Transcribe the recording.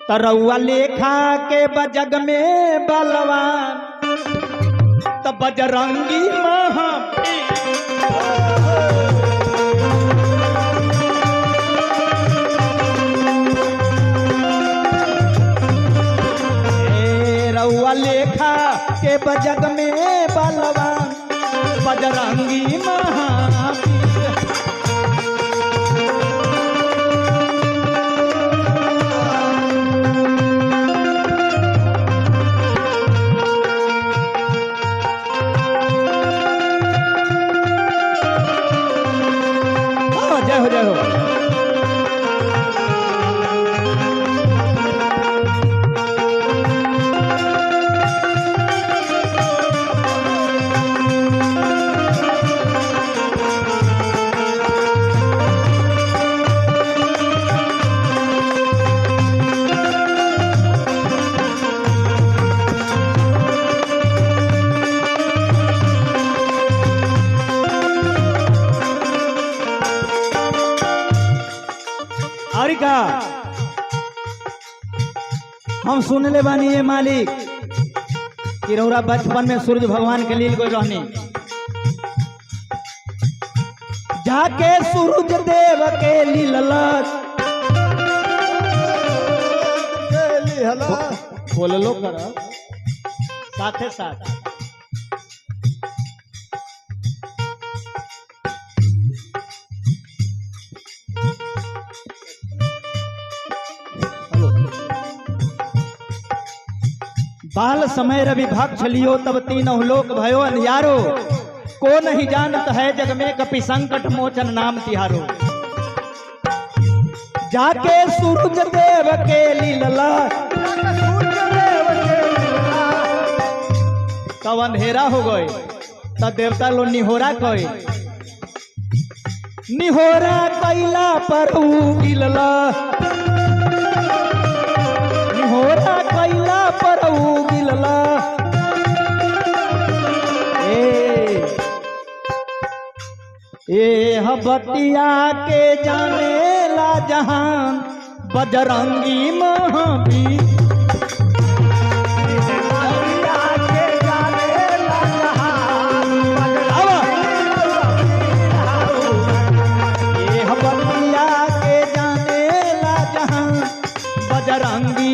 तरौआ लेखा के बजग में बलवान त बजरंगी रउआ लेखा के बजग में बलवान बजरंगी महावीर। जय हो जय हो। हम सुनले बानी ये मालिक कि रउरा बचपन में सूरज भगवान के लील गई रहनी, जाके सूरज देव के लीलत बोल लो कर साथे साथ बाल समय रवि भक्ष लियो तब तीनों लोक भयो अंधियारो, को नहीं जानत है जग में कपि संकट मोचन नाम तिहारो। जाके सूरज देव के लीलला तब अंधेरा हो गए, तब देवता लो निहोरा कहे, निहोरा कैला पर गिलला, निहोरा कैला पर गिलला। ए हबतिया के जाने ला जहान बजरंगी महावीर। बजरंगी